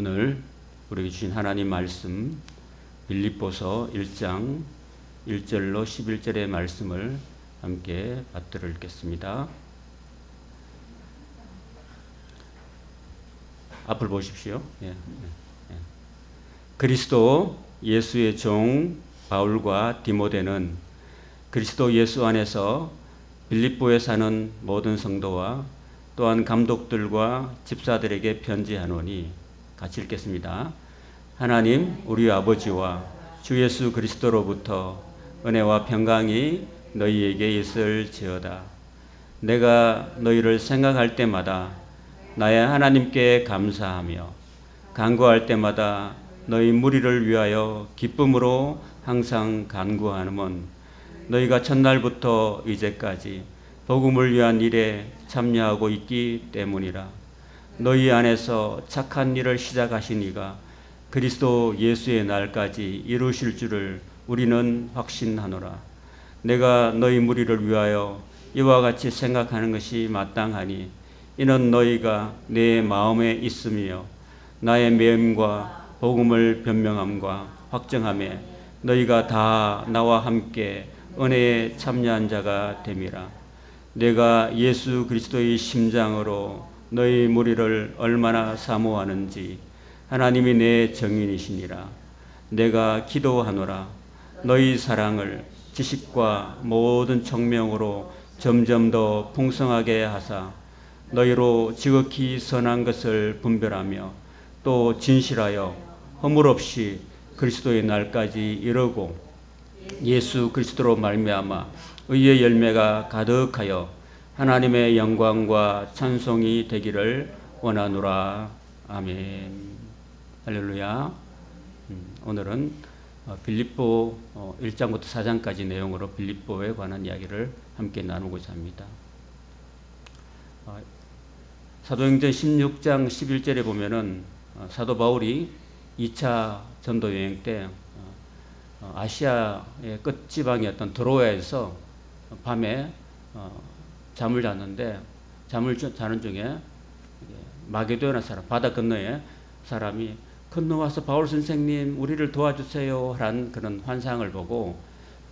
오늘 우리에게 주신 하나님 말씀 빌립보서 1장 1절로 11절의 말씀을 함께 받들어 읽겠습니다. 앞을 보십시오. 그리스도 예수의 종 바울과 디모데는 그리스도 예수 안에서 빌립보에 사는 모든 성도와 또한 감독들과 집사들에게 편지하노니, 같이 읽겠습니다. 하나님 우리 아버지와 주 예수 그리스도로부터 은혜와 평강이 너희에게 있을지어다. 내가 너희를 생각할 때마다 나의 하나님께 감사하며 간구할 때마다 너희 무리를 위하여 기쁨으로 항상 간구하노니, 너희가 첫날부터 이제까지 복음을 위한 일에 참여하고 있기 때문이라. 너희 안에서 착한 일을 시작하신 이가 그리스도 예수의 날까지 이루실 줄을 우리는 확신하노라. 내가 너희 무리를 위하여 이와 같이 생각하는 것이 마땅하니, 이는 너희가 내 마음에 있으며 나의 매임과 복음을 변명함과 확정함에 너희가 다 나와 함께 은혜에 참여한 자가 됨이라. 내가 예수 그리스도의 심장으로 너희 무리를 얼마나 사모하는지 하나님이 내 증인이시니라. 내가 기도하노라. 너희 사랑을 지식과 모든 총명으로 점점 더 풍성하게 하사 너희로 지극히 선한 것을 분별하며 또 진실하여 허물 없이 그리스도의 날까지 이르고 예수 그리스도로 말미암아 의의 열매가 가득하여 하나님의 영광과 찬송이 되기를 원하노라. 아멘. 할렐루야. 오늘은 빌립보 1장부터 4장까지 내용으로 빌립보에 관한 이야기를 함께 나누고자 합니다. 사도행전 16장 11절에 보면은 사도 바울이 2차 전도 여행 때 아시아의 끝지방이었던 드로아에서 밤에 잠을 잤는데, 잠을 자는 중에 마게도나 사람, 바다 건너에 사람이 건너와서 바울 선생님 우리를 도와주세요 라는 그런 환상을 보고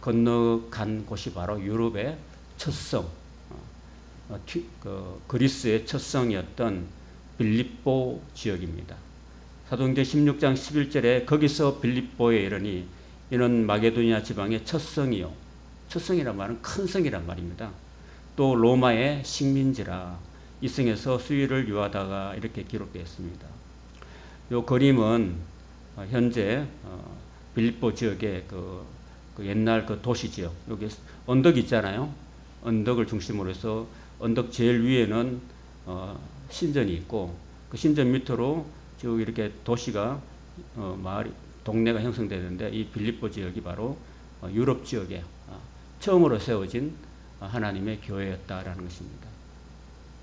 건너간 곳이 바로 유럽의 첫 성, 그리스의 첫 성이었던 빌립보 지역입니다. 사도행전 16장 11절에 거기서 빌립보에 이르니 이는 마게도니아 지방의 첫 성이요. 첫 성이란 말은 큰 성이란 말입니다. 또 로마의 식민지라 이 성에서 수위를 유하다가 이렇게 기록되어 있습니다. 이 그림은 현재 빌립보 지역의 그 옛날 그 도시 지역, 여기 언덕이 있잖아요. 언덕을 중심으로 해서 언덕 제일 위에는 신전이 있고 그 신전 밑으로 쭉 이렇게 도시가 마을이 동네가 형성되는데, 이 빌립보 지역이 바로 유럽 지역에 처음으로 세워진 하나님의 교회였다라는 것입니다.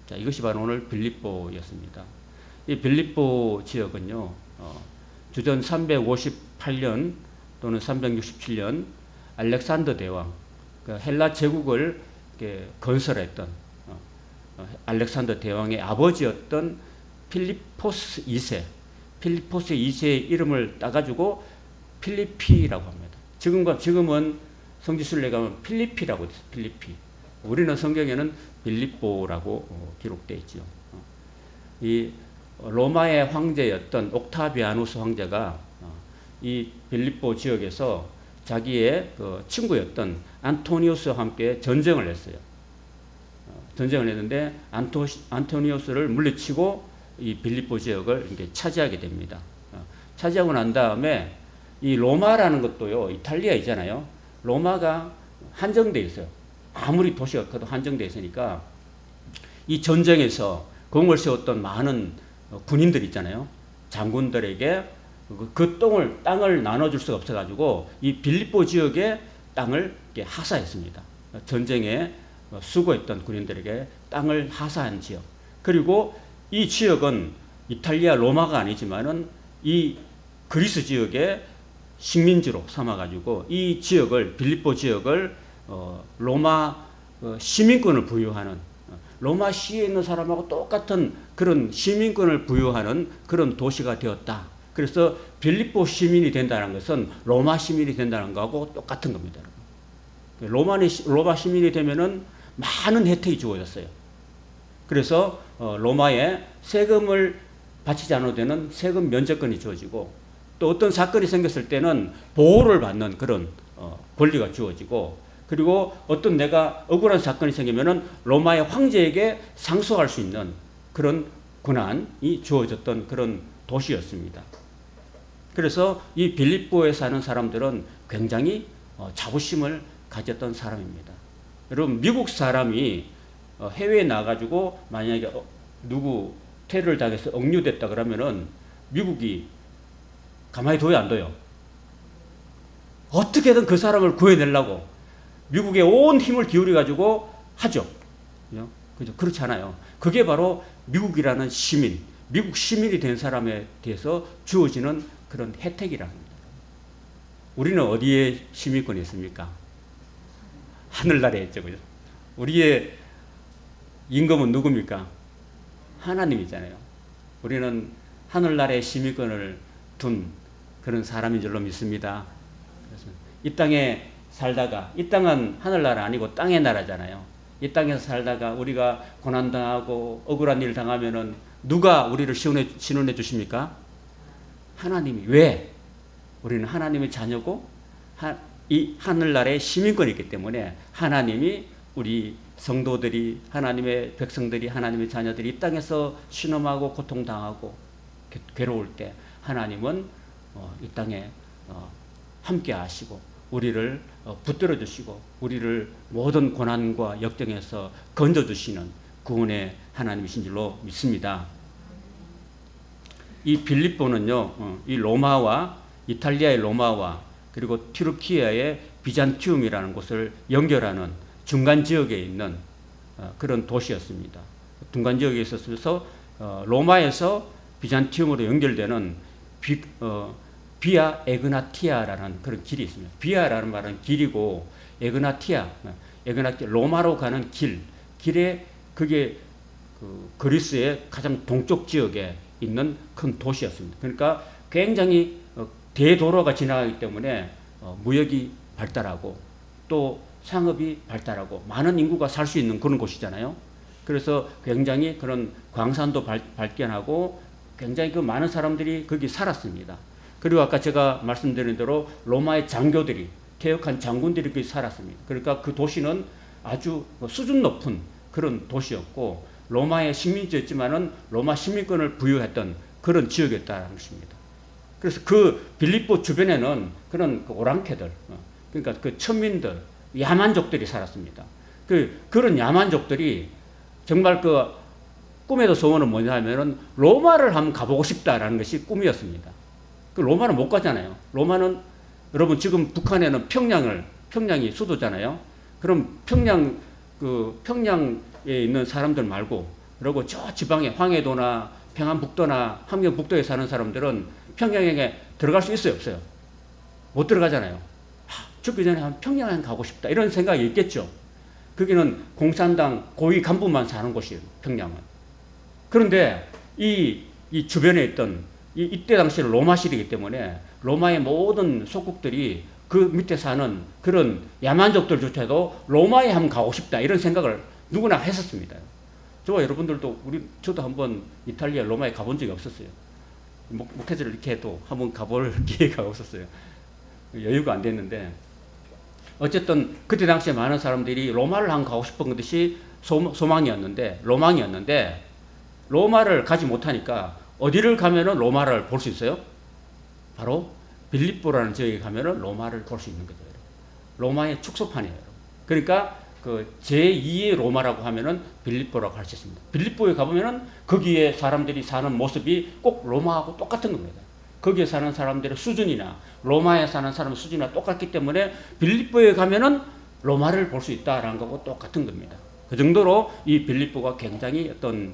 자, 이것이 바로 오늘 빌립보였습니다. 이 빌립보 지역은요, 주전 358년 또는 367년 알렉산더 대왕, 헬라 제국을 건설했던 알렉산더 대왕의 아버지였던 필리포스 2세, 필리포스 2세의 이름을 따가지고 필리피라고 합니다. 지금은 성지순례 가면 필리피라고 있어요. 필리피. 우리는 성경에는 빌립보라고 기록되어 있죠. 이 로마의 황제였던 옥타비아누스 황제가 이 빌립보 지역에서 자기의 그 친구였던 안토니우스와 함께 전쟁을 했어요. 전쟁을 했는데 안토니우스를 물리치고 이 빌립보 지역을 이렇게 차지하게 됩니다. 차지하고 난 다음에 이 로마라는 것도요, 이탈리아이잖아요. 로마가 한정되어 있어요. 아무리 도시가 커도 한정되어 있으니까 이 전쟁에서 공을 세웠던 많은 군인들 있잖아요. 장군들에게 그 땅을 나눠줄 수가 없어가지고 이 빌립보 지역의 땅을 하사했습니다. 전쟁에 수고했던 군인들에게 땅을 하사한 지역. 그리고 이 지역은 이탈리아 로마가 아니지만은 이 그리스 지역의 식민지로 삼아가지고 이 지역을, 빌립보 지역을 로마 시민권을 부여하는, 로마 시에 있는 사람하고 똑같은 그런 시민권을 부여하는 그런 도시가 되었다. 그래서 빌립보 시민이 된다는 것은 로마 시민이 된다는 거하고 똑같은 겁니다. 로마 시민이 되면은 많은 혜택이 주어졌어요. 그래서 로마에 세금을 바치지 않아도 되는 세금 면제권이 주어지고, 또 어떤 사건이 생겼을 때는 보호를 받는 그런 권리가 주어지고, 그리고 어떤 내가 억울한 사건이 생기면은 로마의 황제에게 상소할 수 있는 그런 권한이 주어졌던 그런 도시였습니다. 그래서 이 빌립보에 사는 사람들은 굉장히 자부심을 가졌던 사람입니다. 여러분, 미국 사람이 해외에 나가지고 만약에 누구 테러를 당해서 억류됐다 그러면은 미국이 가만히 둬요, 안 둬요? 어떻게든 그 사람을 구해내려고 미국의 온 힘을 기울여가지고 하죠. 그죠? 그렇지 않아요. 그게 바로 미국이라는 시민, 미국 시민이 된 사람에 대해서 주어지는 그런 혜택이라는 겁니다. 우리는 어디에 시민권이 있습니까? 하늘나라에 있죠. 그죠? 우리의 임금은 누굽니까? 하나님이잖아요. 우리는 하늘나라에 시민권을 둔 그런 사람인 줄로 믿습니다. 그래서 이 땅에 살다가, 이 땅은 하늘나라 아니고 땅의 나라잖아요. 이 땅에서 살다가 우리가 고난당하고 억울한 일 당하면은 누가 우리를 신원해 주십니까? 하나님이. 왜? 우리는 하나님의 자녀고 이 하늘나라에 시민권이 있기 때문에 하나님이 우리 성도들이, 하나님의 백성들이, 하나님의 자녀들이 이 땅에서 신음하고 고통당하고 괴로울 때 하나님은 이 땅에 함께 하시고 우리를 붙들어 주시고 우리를 모든 고난과 역경에서 건져 주시는 구원의 하나님이신 줄로 믿습니다. 이 빌립보는요, 이 로마와 이탈리아의 로마와 그리고 튀르키예의 비잔티움이라는 곳을 연결하는 중간 지역에 있는 그런 도시였습니다. 중간 지역에 있어서 로마에서 비잔티움으로 연결되는 비아 에그나티아라는 그런 길이 있습니다. 비아라는 말은 길이고 에그나티아 로마로 가는 길에 그게 그리스의 가장 동쪽 지역에 있는 큰 도시였습니다. 그러니까 굉장히 대도로가 지나가기 때문에 무역이 발달하고 또 상업이 발달하고 많은 인구가 살 수 있는 그런 곳이잖아요. 그래서 굉장히 그런 광산도 발견하고 굉장히 그 많은 사람들이 거기 살았습니다. 그리고 아까 제가 말씀드린 대로 로마의 장교들이, 퇴역한 장군들이 거기 살았습니다. 그러니까 그 도시는 아주 수준 높은 그런 도시였고 로마의 식민지였지만은 로마 시민권을 부여했던 그런 지역이었다는 것입니다. 그래서 그 빌립보 주변에는 그런 오랑캐들, 그러니까 그 천민들, 야만족들이 살았습니다. 그런 야만족들이 정말 그 꿈에도 소원은 뭐냐면은 로마를 한번 가보고 싶다라는 것이 꿈이었습니다. 그 로마는 못 가잖아요. 로마는 여러분 지금 북한에는 평양이 수도잖아요. 그럼 평양에 있는 사람들 말고 그리고 저 지방에 황해도나 평안북도나 함경북도에 사는 사람들은 평양에 들어갈 수 있어요, 없어요? 못 들어가잖아요. 죽기 전에 한 평양에 가고 싶다 이런 생각이 있겠죠. 거기는 공산당 고위 간부만 사는 곳이에요, 평양은. 그런데 이 주변에 있던 이때 당시에 로마실이기 때문에 로마의 모든 속국들이 그 밑에 사는 그런 야만족들조차도 로마에 한번 가고 싶다 이런 생각을 누구나 했었습니다. 저와 여러분들도 저도 한번 이탈리아 로마에 가본 적이 없었어요. 목회자를 이렇게 해도 한번 가볼 기회가 없었어요. 여유가 안 됐는데 어쨌든 그때 당시에 많은 사람들이 로마를 한번 가고 싶은 것이 로망이었는데 로마를 가지 못하니까 어디를 가면은 로마를 볼 수 있어요? 바로 빌립보라는 지역에 가면은 로마를 볼 수 있는 거죠. 로마의 축소판이에요. 그러니까 그 제2의 로마라고 하면은 빌립보라고 할 수 있습니다. 빌립보에 가보면은 거기에 사람들이 사는 모습이 꼭 로마하고 똑같은 겁니다. 거기에 사는 사람들의 수준이나 로마에 사는 사람의 수준이나 똑같기 때문에 빌립보에 가면은 로마를 볼 수 있다라는 거하고 똑같은 겁니다. 그 정도로 이 빌립보가 굉장히 어떤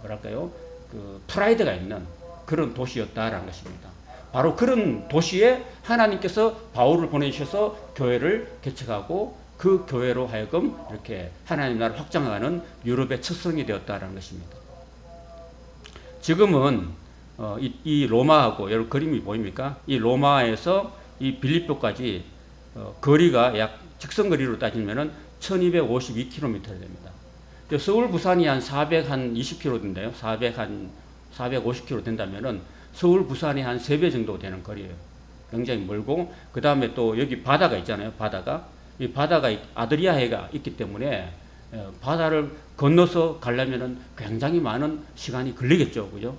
뭐랄까요? 그 프라이드가 있는 그런 도시였다라는 것입니다. 바로 그런 도시에 하나님께서 바울을 보내주셔서 교회를 개척하고 그 교회로 하여금 이렇게 하나님 나라를 확장하는 유럽의 첫 성이 되었다라는 것입니다. 지금은 이 로마하고 여러분 그림이 보입니까? 이 로마에서 이 빌립보까지 거리가 약 직선거리로 따지면은 1252km 됩니다. 서울 부산이 한 420km 된대요. 450km 된다면은 서울 부산이 한 3배 정도 되는 거리예요. 굉장히 멀고, 그 다음에 또 여기 바다가 있잖아요. 이 바다가 아드리아해가 있기 때문에 바다를 건너서 가려면은 굉장히 많은 시간이 걸리겠죠. 그죠?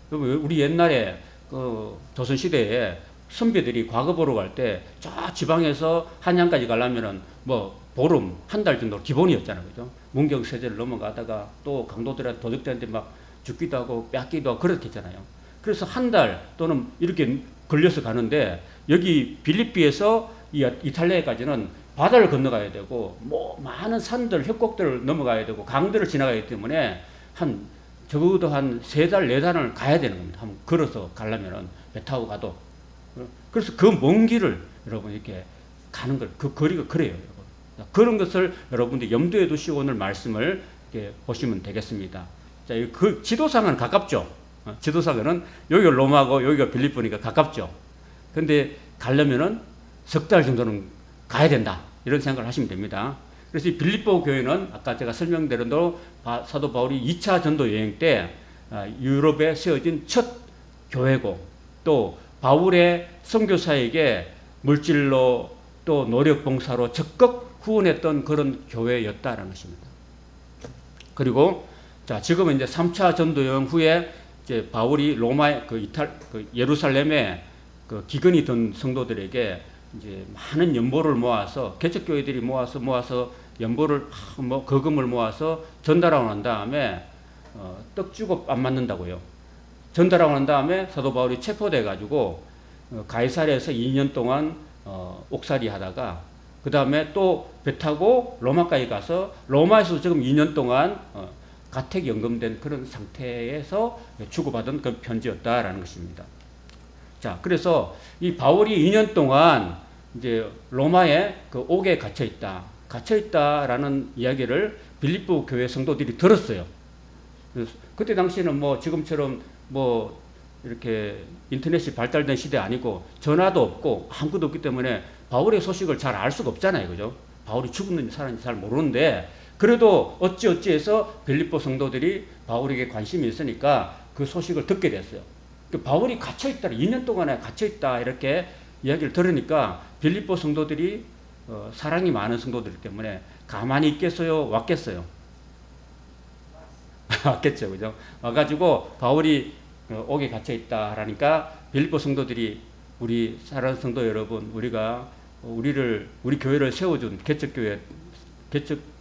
우리 옛날에 그 조선시대에 선비들이 과거 보러 갈 때 저 지방에서 한양까지 가려면은 뭐 보름, 한 달 정도 기본이었잖아요. 그죠? 문경세제를 넘어가다가 또 강도들한테 도적들한테 막 죽기도 하고 뺏기도 하고 그렇겠잖아요. 그래서 한 달 또는 이렇게 걸려서 가는데 여기 빌립비에서 이탈리아까지는 바다를 건너가야 되고 뭐 많은 산들, 협곡들을 넘어가야 되고 강들을 지나가기 때문에 적어도 한 3달, 4달을 가야 되는 겁니다. 한번 걸어서 가려면은 배 타고 가도. 그래서 그 먼 길을 여러분 이렇게 가는 걸, 그 거리가 그래요, 여러분. 그런 것을 여러분들이 염두에 두시고 오늘 말씀을 이렇게 보시면 되겠습니다. 자, 그 지도상은 가깝죠. 지도상은 여기가 로마고 여기가 빌립보니까 가깝죠. 근데 가려면은 3달 정도는 가야 된다. 이런 생각을 하시면 됩니다. 그래서 이 빌립보 교회는 아까 제가 설명드린 대로 사도 바울이 2차 전도 여행 때 유럽에 세워진 첫 교회고, 또 바울의 선교사에게 물질로 또 노력 봉사로 적극 후원했던 그런 교회였다라는 것입니다. 그리고 자, 지금은 이제 3차 전도 여행 후에 이제 바울이 로마의 예루살렘에 그 기근이 든 성도들에게 이제 많은 연보를 모아서 개척교회들이 모아서 연보를 뭐 거금을 모아서 전달하고 난 다음에 떡 주고 안 맞는다고요. 전달하고 난 다음에 사도 바울이 체포돼 가지고 가이사랴에서 2년 동안 옥살이 하다가 그 다음에 또 배 타고 로마까지 가서 로마에서 지금 2년 동안 가택 연금된 그런 상태에서 주고받은 그 편지였다라는 것입니다. 자, 그래서 이 바울이 2년 동안 이제 로마에 그 옥에 갇혀있다라는 이야기를 빌립보 교회 성도들이 들었어요. 그때 당시에는 뭐 지금처럼 뭐 이렇게 인터넷이 발달된 시대 아니고 전화도 없고 아무것도 없기 때문에 바울의 소식을 잘 알 수가 없잖아요. 그죠? 바울이 죽었는지 살았는지 잘 모르는데 그래도 어찌해서 빌립보 성도들이 바울에게 관심이 있으니까 그 소식을 듣게 됐어요. 바울이 갇혀있다, 2년 동안에 갇혀있다 이렇게 이야기를 들으니까 빌립보 성도들이 사랑이 많은 성도들 때문에 가만히 있겠어요? 왔겠어요? 왔겠죠. 그죠? 와가지고 바울이 옥에 갇혀있다 하니까 빌립보 성도들이 우리 사랑하는 성도 여러분, 우리 교회를 세워준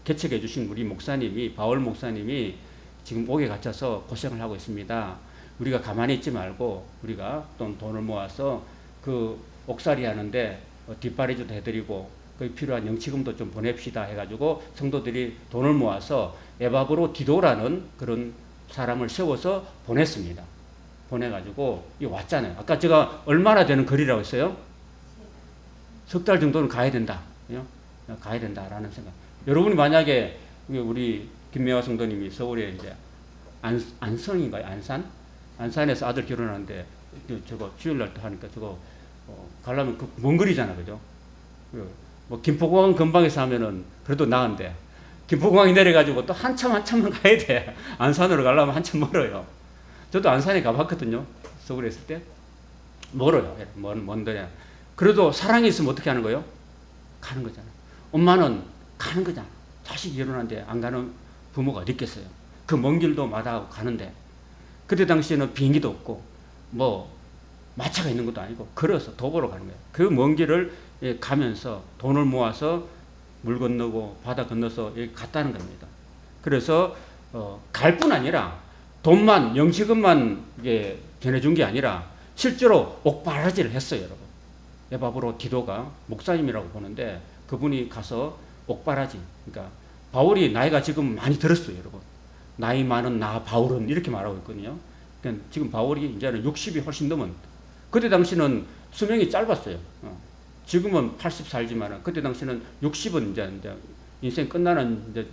개척해 주신 우리 목사님이, 바울 목사님이 지금 옥에 갇혀서 고생을 하고 있습니다. 우리가 가만히 있지 말고 우리가 또 돈을 모아서 그 옥살이 하는데 뒷바리지도 해드리고 그 필요한 영치금도 좀 보냅시다 해가지고 성도들이 돈을 모아서 에바브로 디도라는 그런 사람을 세워서 보냈습니다. 보내가지고 왔잖아요. 아까 제가 얼마나 되는 거리라고 했어요? 3달 정도는 가야 된다. 가야 된다라는 생각. 여러분이 만약에 우리 김명화 성도님이 서울에 이제 안성인가요? 안산에서 아들 결혼하는데 저거 주일날 하니까 저거 가려면 그 먼 거리잖아. 그죠? 뭐 김포공항 근방에서 하면은 그래도 나은데 김포공항이 내려가지고 또 한참만 가야 돼. 안산으로 가려면 한참 멀어요. 저도 안산에 가봤거든요. 서울에 있을 때. 멀어요. 먼데. 그래도 사랑이 있으면 어떻게 하는 거예요? 가는 거잖아. 엄마는 가는 거잖아. 자식이 결혼하는데 안 가는 부모가 어디 있겠어요. 그 먼 길도 마다하고 가는데 그때 당시에는 비행기도 없고 뭐 마차가 있는 것도 아니고 걸어서 도보로 가는 거예요. 그 먼 길을 가면서 돈을 모아서 물 건너고 바다 건너서 여기 갔다는 겁니다. 그래서 갈 뿐 아니라 돈만, 영치금만 전해준 게 아니라 실제로 옥바라지를 했어요. 여러분. 에바브로 디도가 목사님이라고 보는데 그분이 가서 옥바라지, 그러니까 바울이 나이가 지금 많이 들었어요. 여러분. 나이 많은 나 바울은 이렇게 말하고 있거든요. 그러니까 지금 바울이 이제는 60이 훨씬 넘은, 그때 당시는 수명이 짧았어요. 지금은 80 살지만 그때 당시는 60은 이제 인생 끝나는 이제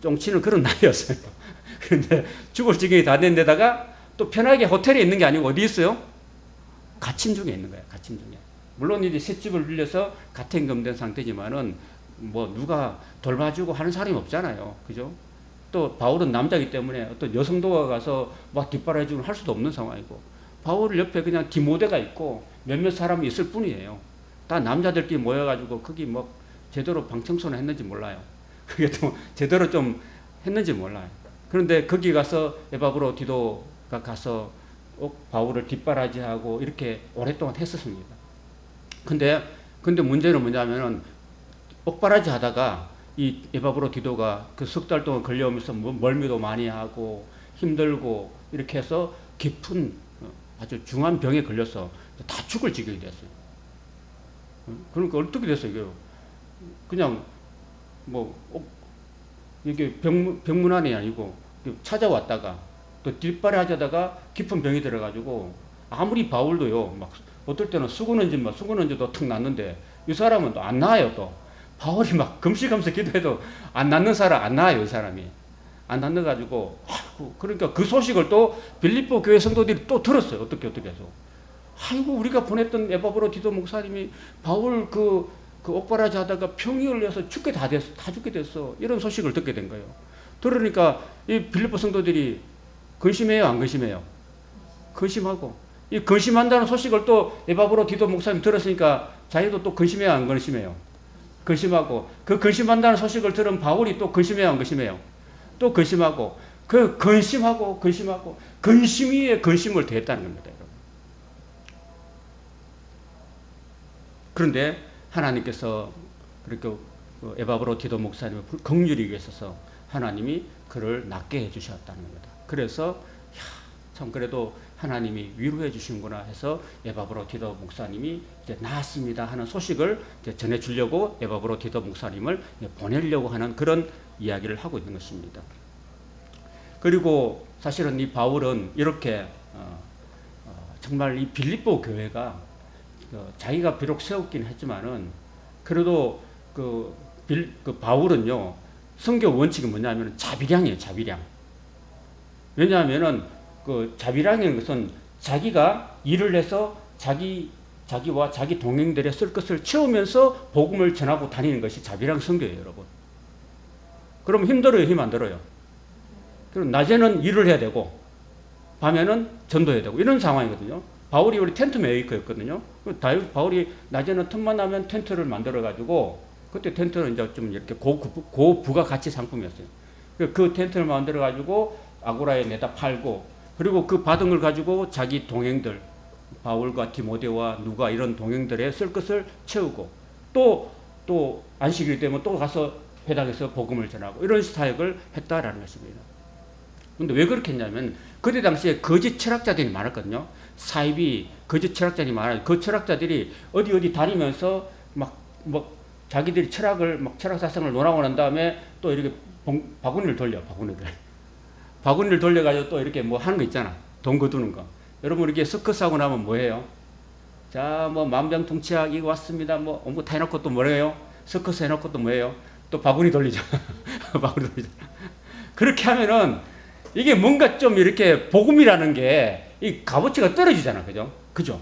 쫑치는 그런 나이였어요. 그런데 죽을 지경이 다 된 데다가 또 편하게 호텔에 있는 게 아니고 어디 있어요? 갇힌 중에 있는 거예요. 갇힌 중에. 물론 이제 셋집을 빌려서 가택임금된 상태지만은 뭐 누가 돌봐주고 하는 사람이 없잖아요. 그죠? 또 바울은 남자이기 때문에 어떤 여성도가 가서 막 뒷바라지를 할 수도 없는 상황이고, 바울 옆에 그냥 디모데가 있고 몇몇 사람이 있을 뿐이에요. 다 남자들끼리 모여가지고 거기 뭐 제대로 방청소는 했는지 몰라요. 그게 또 제대로 좀 했는지 몰라요. 그런데 거기 가서 에바브로 디도가 가서 바울을 뒷바라지하고 이렇게 오랫동안 했었습니다. 근데 문제는 뭐냐면은 옥바라지 하다가 이 에바브로 디도가 그 석 달 동안 걸려오면서 멀미도 많이 하고 힘들고 이렇게 해서 깊은 아주 중한 병에 걸려서 다 죽을 지경이 됐어요. 그러니까 어떻게 됐어요, 이게? 그냥 뭐 이게 병문안이 아니고 찾아왔다가 또 뒷바라지하다가 깊은 병이 들어가지고 아무리 바울도요, 막 어떨 때는 수구는지도 턱 났는데 이 사람은 또 안 나아요. 또 바울이 막 금시금시 기도해도 안 낫는 사람 안 나아요. 이 사람이 안 낫는가지고 그러니까 그 소식을 또 빌립보 교회 성도들이 또 들었어요. 어떻게 해서 아이고 우리가 보냈던 에바브로 디도 목사님이 바울 그 옥바라지 하다가 병이 걸려서 다 죽게 됐어. 이런 소식을 듣게 된 거예요. 들으니까 이 빌립보 성도들이 근심해요, 안 근심해요? 근심하고, 이 근심한다는 소식을 또 에바브로 디도 목사님 들었으니까 자기도 또 근심해요, 안 근심해요? 근심하고, 그 근심한다는 소식을 들은 바울이 또 근심해요, 안 근심해요? 또 근심하고, 그 근심하고 근심 위에 근심을 더했다는 겁니다, 여러분. 그런데 하나님께서 그렇게 에바브로 디도 목사님을 긍휼히 여기셔서 하나님이 그를 낫게 해주셨다는 겁니다. 그래서 참 그래도 하나님이 위로해 주시는구나 해서 에바브로 디도 목사님이 이제 나았습니다 하는 소식을 이제 전해주려고 에바브로 디도 목사님을 보내려고 하는 그런 이야기를 하고 있는 것입니다. 그리고 사실은 이 바울은 이렇게 정말 이 빌립보 교회가 자기가 비록 세웠긴 했지만은 그래도 그 바울은요, 성경 원칙이 뭐냐면 자비량이에요. 자비량. 왜냐하면은 그 자비량인 것은 자기가 일을 해서 자기와 자기 동행들의 쓸 것을 채우면서 복음을 전하고 다니는 것이 자비량 선교예요, 여러분. 그럼 힘들어요, 힘 안 들어요? 그럼 낮에는 일을 해야 되고 밤에는 전도해야 되고 이런 상황이거든요. 바울이 우리 텐트 메이커였거든요. 바울이 낮에는 틈만 나면 텐트를 만들어가지고, 그때 텐트는 이제 좀 이렇게 고부가 가치 상품이었어요. 그 텐트를 만들어가지고 아고라에 내다 팔고, 그리고 그 받은 걸 가지고 자기 동행들, 바울과 디모데와 누가 이런 동행들의 쓸 것을 채우고, 또 안식일 되면 또 가서 회당에서 복음을 전하고 이런 사역을 했다라는 것입니다. 근데 왜 그렇게 했냐면 그때 당시에 거짓 철학자들이 많았거든요. 사이비 거짓 철학자들이 많아요. 그 철학자들이 어디 다니면서 막 자기들이 철학 사상을 논하고 난 다음에 또 이렇게 바구니를 돌려가지고 또 이렇게 뭐 하는 거 있잖아. 돈 거두는 거. 여러분 이렇게 서커스 하고 나면 뭐예요? 자, 뭐 만병통치약 이거 왔습니다. 뭐 다 해놓고 또 뭐래요? 서커스 해놓고 또 뭐예요? 또 바구니 돌리죠. 바구니 돌리죠. 그렇게 하면은 이게 뭔가 좀 이렇게 복음이라는 게 이 값어치가 떨어지잖아. 그죠?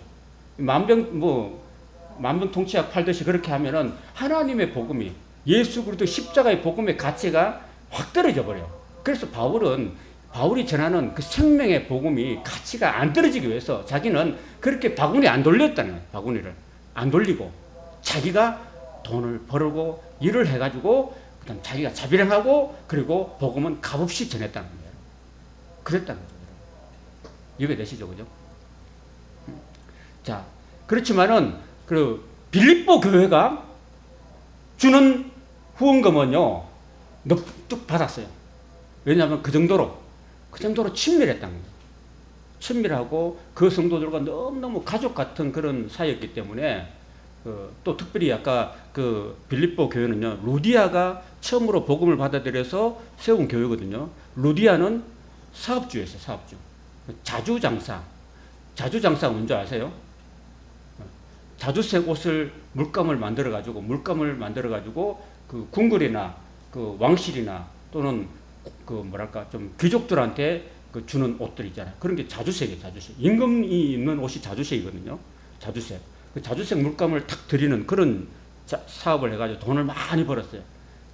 만병통치약 팔듯이 그렇게 하면은 하나님의 복음이, 예수 그리스도 십자가의 복음의 가치가 확 떨어져 버려. 그래서 바울이 전하는 그 생명의 복음이 가치가 안 떨어지기 위해서 자기는 그렇게 바구니 안 돌렸다는 거예요. 바구니를 안 돌리고 자기가 돈을 벌고 일을 해가지고 그다음 자기가 자비량하고 그리고 복음은 값없이 전했다는 거예요. 그랬다는 거죠. 이해되시죠, 그죠? 자, 그렇지만은 그 빌립보 교회가 주는 후원금은요 넉둑 받았어요. 왜냐하면 그 정도로 친밀했다는 거예요. 친밀하고 그 성도들과 너무너무 가족 같은 그런 사이였기 때문에 또 특별히 아까 그 빌립보 교회는요, 루디아가 처음으로 복음을 받아들여서 세운 교회거든요. 루디아는 사업주였어요. 사업주. 자주장사 뭔지 아세요? 자주색 옷을 물감을 만들어 가지고 그 궁궐이나 그 왕실이나 또는 그 뭐랄까 좀 귀족들한테 그 주는 옷들 있잖아요. 그런 게 자주색이에요, 자주색. 임금이 입는 옷이 자주색이거든요. 자주색. 그 자주색 물감을 탁 드리는 그런 사업을 해가지고 돈을 많이 벌었어요.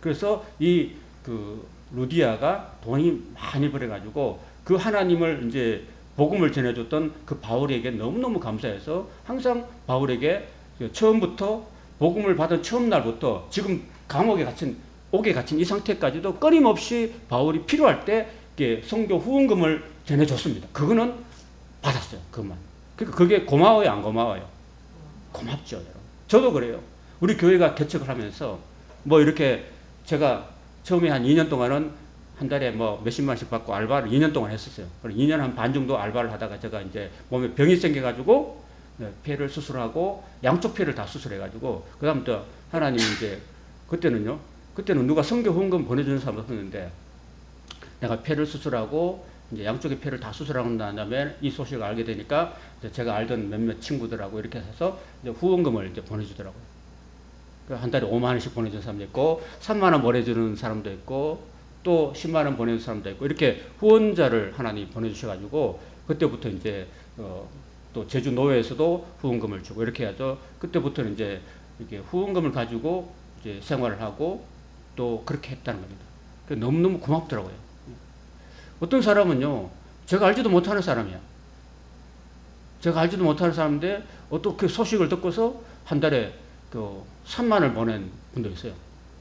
그래서 이 그 루디아가 돈이 많이 벌어가지고 그 하나님을 이제 복음을 전해줬던 그 바울에게 너무너무 감사해서 항상 바울에게 처음부터 복음을 받은 처음 날부터 지금 감옥에 갇힌 옥에 갇힌 이 상태까지도 끊임없이 바울이 필요할 때 선교 후원금을 전해줬습니다. 그거는 받았어요. 그것만. 그러니까 그게 고마워요, 안 고마워요? 고맙죠, 여러분. 저도 그래요. 우리 교회가 개척을 하면서 뭐 이렇게 제가 처음에 한 2년 동안은 한 달에 뭐 몇십만씩 받고 알바를 2년 동안 했었어요. 그리고 2년 한 반 정도 알바를 하다가 제가 이제 몸에 병이 생겨가지고 폐를 수술하고 양쪽 폐를 다 수술해가지고 그 다음부터 하나님이 이제 그때는 누가 선교 후원금 보내주는 사람 없었는데 내가 폐를 수술하고 이제 양쪽의 폐를 다 수술하고 난 다음에 이 소식을 알게 되니까 제가 알던 몇몇 친구들하고 이렇게 해서 이제 후원금을 이제 보내주더라고요. 한 달에 5만 원씩 보내주는 사람도 있고 3만 원 보내주는 사람도 있고 또 10만 원 보내주는 사람도 있고 이렇게 후원자를 하나님 보내주셔가지고 그때부터 이제 또 제주 노회에서도 후원금을 주고 이렇게 하죠. 그때부터는 이제 이렇게 후원금을 가지고 이제 생활을 하고 또 그렇게 했다는 겁니다. 너무너무 고맙더라고요. 어떤 사람은요, 제가 알지도 못하는 사람이야. 제가 알지도 못하는 사람인데 어떻게 소식을 듣고서 한 달에 3만 원을 보낸 분도 있어요.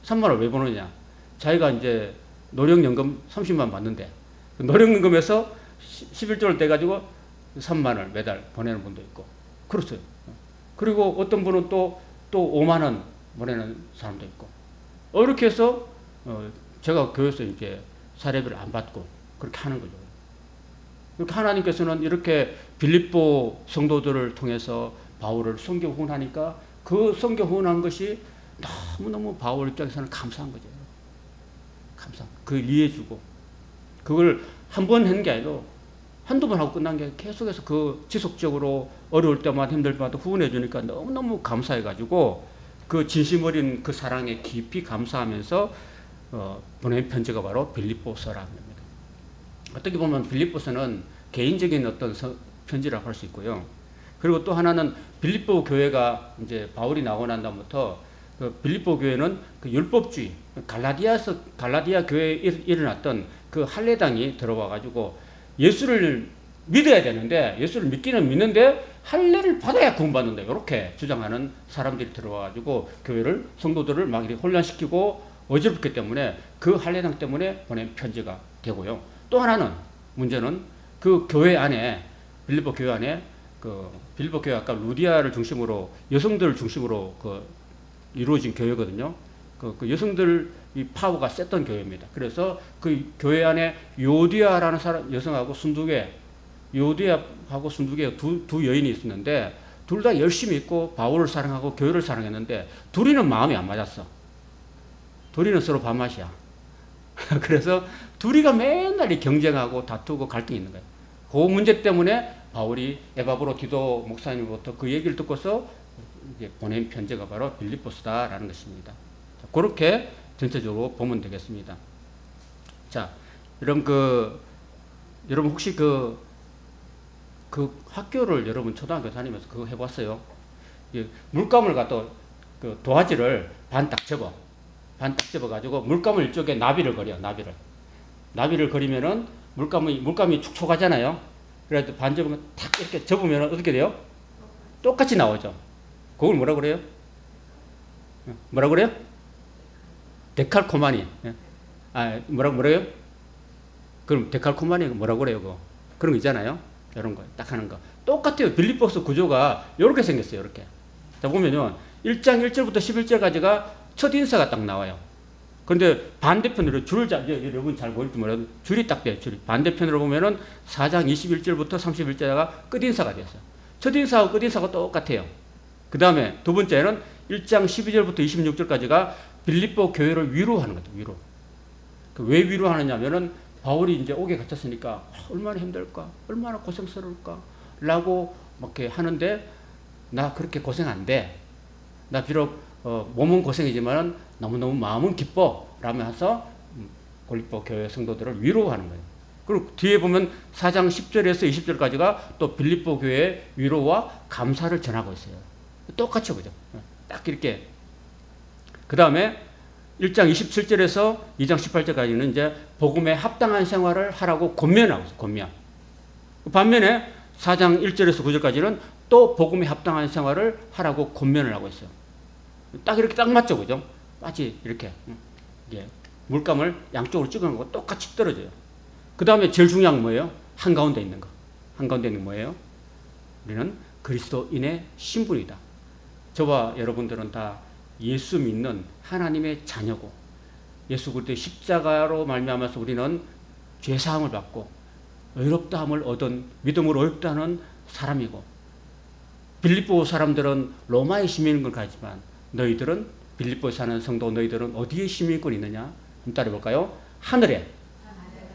3만 원을 왜 보느냐? 자기가 이제 노령연금 30만 받는데 그 노령연금에서 11조를 떼가지고 3만 원을 매달 보내는 분도 있고 그렇죠. 그리고 어떤 분은 또 5만 원 보내는 사람도 있고 이렇게 해서 제가 교회에서 이제 사례비를 안 받고 그렇게 하는 거죠. 그렇게 하나님께서는 이렇게 빌립보 성도들을 통해서 바울을 선교 후원하니까 그 선교 후원한 것이 너무너무 바울 입장에서는 감사한 거죠. 감사한 거. 그걸 이해해주고 그걸 한 번 한 게 아니라 한두 번 하고 끝난 게 아니라 계속해서 그 지속적으로 어려울 때마다 힘들 때마다 후원해 주니까 너무너무 감사해가지고 그 진심 어린 그 사랑에 깊이 감사하면서 보낸 편지가 바로 빌립보서라는 겁니다. 어떻게 보면 빌립보서는 개인적인 어떤 편지라고 할 수 있고요. 그리고 또 하나는 빌립보 교회가 이제 바울이 나오고 난 다음부터 그 빌립보 교회는 그 율법주의, 갈라디아 교회에 일어났던 그 할례당이 들어와 가지고 예수를 믿어야 되는데 예수를 믿기는 믿는데 할례를 받아야 구원받는다 이렇게 주장하는 사람들이 들어와 가지고 교회를 성도들을 막 이렇게 혼란시키고 어지럽기 때문에 그 할례당 때문에 보낸 편지가 되고요. 또 하나는 문제는 그 교회 안에 빌립보 교회 안에 빌립보 교회 아까 루디아를 중심으로 여성들을 중심으로 이루어진 교회거든요. 그 여성들 이 파워가 셌던 교회입니다. 그래서 그 교회 안에 요디아라는 여성하고 요디아하고 순두계 두 여인이 있었는데 둘 다 열심히 있고 바울을 사랑하고 교회를 사랑했는데 둘이는 마음이 안 맞았어. 둘이는 서로 밥맛이야. 그래서 둘이가 맨날 경쟁하고 다투고 갈등이 있는 거예요. 그 문제 때문에 바울이 에바브로 디도 목사님부터 그 얘기를 듣고서 이제 보낸 편지가 바로 빌립보서다라는 것입니다. 자, 그렇게 전체적으로 보면 되겠습니다. 자, 여러분 혹시 그 학교를 여러분 초등학교 다니면서 그거 해봤어요? 물감을 갖다 그 도화지를 반 딱 접어가지고 물감을 이쪽에 나비를 그려, 나비를 그리면은 물감이 촉촉하잖아요. 그래서 반 접으면 탁 이렇게 접으면 어떻게 돼요? 똑같이 나오죠. 그걸 뭐라 그래요? 뭐라 그래요? 데칼코마니. 뭐라고요? 그럼 데칼코마니 뭐라 그래요? 그런 거 있잖아요. 이런 거 딱 하는 거. 똑같아요. 빌립보서 구조가 이렇게 생겼어요. 이렇게. 자, 보면요. 1장 1절부터 11절까지가 첫 인사가 딱 나와요. 그런데 반대편으로 여러분 잘 보일지 몰라도 줄이 딱 돼요. 줄이. 반대편으로 보면은 4장 21절부터 31절가 끝인사가 됐어요. 첫 인사하고 끝인사가 똑같아요. 그 다음에 두 번째는 1장 12절부터 26절까지가 빌립보 교회를 위로하는 거죠. 위로. 왜 위로하느냐면은 바울이 이제 옥에 갇혔으니까 얼마나 힘들까, 얼마나 고생스러울까, 라고 막 이렇게 하는데 나 그렇게 고생 안 돼. 나 비록 몸은 고생이지만 너무너무 마음은 기뻐. 라면서 빌립보 교회 성도들을 위로하는 거예요. 그리고 뒤에 보면 4장 10절에서 20절까지가 또 빌립보 교회의 위로와 감사를 전하고 있어요. 똑같이 그죠? 딱 이렇게. 그 다음에 1장 27절에서 2장 18절까지는 이제 복음에 합당한 생활을 하라고 권면하고 있어요. 권면. 반면에 4장 1절에서 9절까지는 또 복음에 합당한 생활을 하라고 권면을 하고 있어요. 딱 이렇게 딱 맞죠, 그죠? 마치 이렇게 물감을 양쪽으로 찍어놓은 거 똑같이 떨어져요. 그 다음에 제일 중요한 건 뭐예요? 한가운데 있는 거. 한가운데 있는 게 뭐예요? 우리는 그리스도인의 신분이다. 저와 여러분들은 다 예수 믿는 하나님의 자녀고, 예수 그리스도의 십자가로 말미암아서 우리는 죄사함을 받고 의롭다함을 얻은, 믿음으로 의롭다는 사람이고, 빌립보 사람들은 로마의 시민권을 가지만 너희들은, 빌립보에 사는 성도 너희들은 어디에 시민권이 있느냐? 한번 따라해볼까요? 하늘에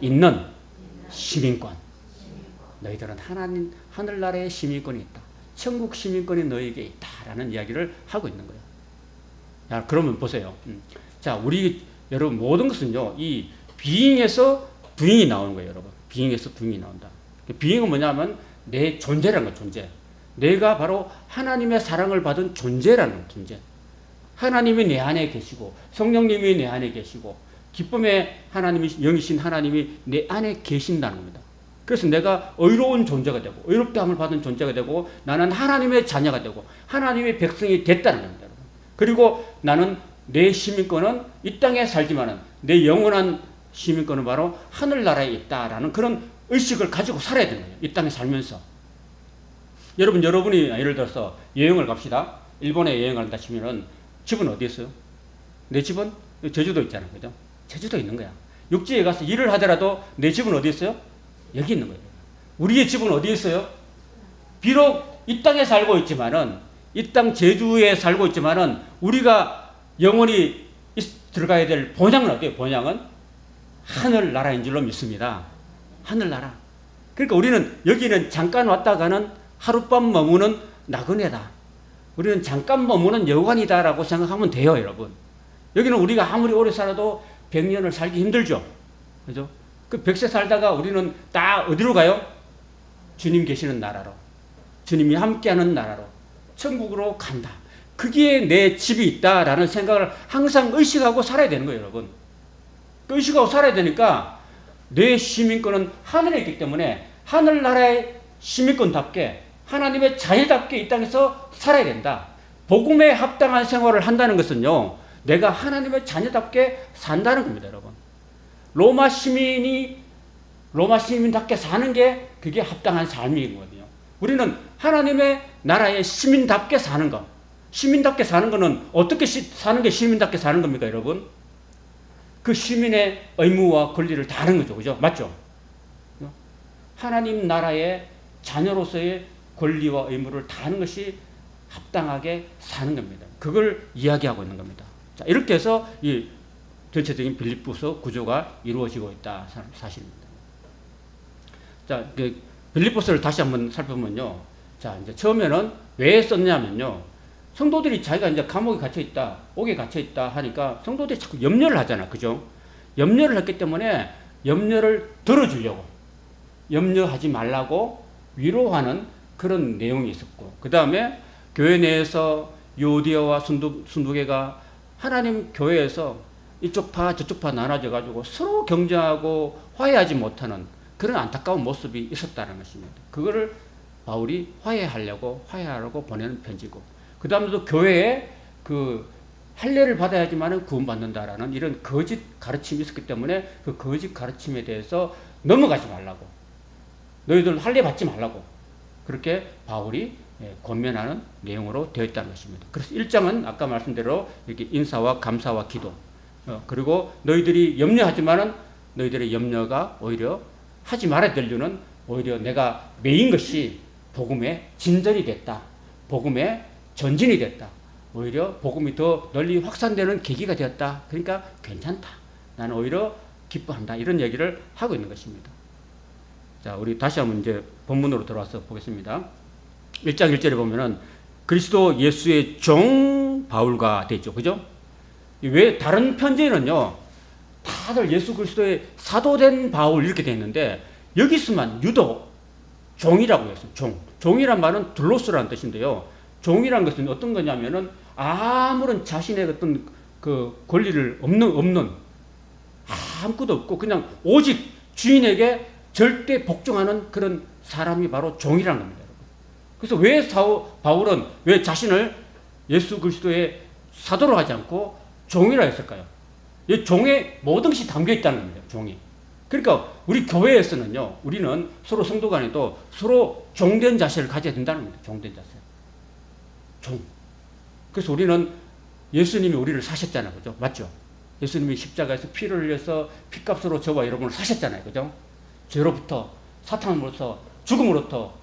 있는 시민권. 너희들은 하늘나라의 시민권이 있다. 천국 시민권이 너희에게 있다라는 이야기를 하고 있는 거예요. 자, 그러면 보세요. 자, 여러분 모든 것은요, 이 비잉에서 부잉이 나오는 거예요, 여러분. 비잉에서 부잉이 나온다. 비잉은 뭐냐면 내 존재라는 거예요, 존재. 내가 바로 하나님의 사랑을 받은 존재라는 존재. 하나님이 내 안에 계시고, 성령님이 내 안에 계시고, 기쁨의 하나님이, 영이신 하나님이 내 안에 계신다는 겁니다. 그래서 내가 의로운 존재가 되고, 의롭다함을 받은 존재가 되고, 나는 하나님의 자녀가 되고, 하나님의 백성이 됐다는 겁니다. 그리고 나는 내 시민권은 이 땅에 살지만은 내 영원한 시민권은 바로 하늘나라에 있다라는 그런 의식을 가지고 살아야 되는 거예요. 이 땅에 살면서. 여러분이 예를 들어서 여행을 갑시다. 일본에 여행을 한다 치면은 집은 어디 있어요? 내 집은 제주도 있잖아요. 그죠? 제주도 있는 거야. 육지에 가서 일을 하더라도 내 집은 어디 있어요? 여기 있는 거예요. 우리의 집은 어디 있어요? 비록 이 땅에 살고 있지만은, 이 땅 제주에 살고 있지만은 우리가 영원히 들어가야 될 본향은 어디예요? 본향은 하늘나라인 줄로 믿습니다. 하늘나라. 그러니까 우리는 여기는 잠깐 왔다 가는 하룻밤 머무는 나그네다. 우리는 잠깐 머무는 여관이다라고 생각하면 돼요, 여러분. 여기는 우리가 아무리 오래 살아도 100년을 살기 힘들죠. 그죠? 그 100세 살다가 우리는 다 어디로 가요? 주님 계시는 나라로. 주님이 함께하는 나라로. 천국으로 간다. 그게 내 집이 있다라는 생각을 항상 의식하고 살아야 되는 거예요, 여러분. 그 의식하고 살아야 되니까 내 시민권은 하늘에 있기 때문에 하늘나라의 시민권답게 하나님의 자녀답게 이 땅에서 살아야 된다. 복음에 합당한 생활을 한다는 것은요, 내가 하나님의 자녀답게 산다는 겁니다, 여러분. 로마 시민답게 사는 게 그게 합당한 삶이거든요. 우리는 하나님의 나라의 시민답게 사는 것. 시민답게 사는 것은 어떻게 사는 게 시민답게 사는 겁니까, 여러분? 그 시민의 의무와 권리를 다하는 거죠. 그죠? 맞죠? 하나님 나라의 자녀로서의 권리와 의무를 다하는 것이 합당하게 사는 겁니다. 그걸 이야기하고 있는 겁니다. 자, 이렇게 해서 이 전체적인 빌립보서 구조가 이루어지고 있다 사실입니다. 자, 빌립보서를 다시 한번 살펴보면요. 자, 이제 처음에는 왜 썼냐면요. 성도들이 자기가 이제 감옥에 갇혀있다, 옥에 갇혀있다 하니까 성도들이 자꾸 염려를 하잖아. 그죠? 염려를 했기 때문에 염려를 덜어주려고, 염려하지 말라고 위로하는 그런 내용이 있었고, 그 다음에 교회 내에서 유오디아와 순두개가 하나님 교회에서 이쪽 파 저쪽 파 나눠져 가지고 서로 경쟁하고 화해하지 못하는 그런 안타까운 모습이 있었다는 것입니다. 그거를 바울이 화해하려고 보내는 편지고, 그 다음에도 교회에 그 할례를 받아야지만 구원받는다라는 이런 거짓 가르침이 있었기 때문에 그 거짓 가르침에 대해서 넘어가지 말라고, 너희들 할례 받지 말라고 그렇게 바울이 권면하는 내용으로 되어 있다는 것입니다. 그래서 1장은 아까 말씀대로 이렇게 인사와 감사와 기도, 그리고 너희들이 염려하지만은 너희들의 염려가 오히려 하지 말아야 될 이유는 오히려 내가 메인 것이 복음의 진전이 됐다. 복음의 전진이 됐다. 오히려 복음이 더 널리 확산되는 계기가 되었다. 그러니까 괜찮다. 나는 오히려 기뻐한다. 이런 얘기를 하고 있는 것입니다. 자, 우리 다시 한번 이제 본문으로 들어와서 보겠습니다. 1장 1절에 보면은 그리스도 예수의 종 바울과 되죠. 그죠? 왜 다른 편지에는요, 다들 예수 그리스도의 사도된 바울 이렇게 돼 있는데 여기서만 유독 종이라고 했어요. 종이란 말은 둘로스라는 뜻인데요. 종이란 것은 어떤 거냐면은 아무런 자신의 어떤 그 권리를 없는 아무것도 없고 그냥 오직 주인에게 절대 복종하는 그런 사람이 바로 종이라는 겁니다. 그래서 왜 바울은 왜 자신을 예수 그리스도의 사도로 하지 않고 종이라 했을까요? 이 종에 모든 것이 담겨 있다는 겁니다. 종이. 그러니까 우리 교회에서는요, 우리는 서로 성도 간에도 서로 종된 자세를 가져야 된다는 겁니다. 종된 자세. 종. 그래서 우리는 예수님이 우리를 사셨잖아요. 그죠? 맞죠? 예수님이 십자가에서 피를 흘려서 피값으로 저와 여러분을 사셨잖아요. 그죠? 죄로부터, 사탄으로부터, 죽음으로부터,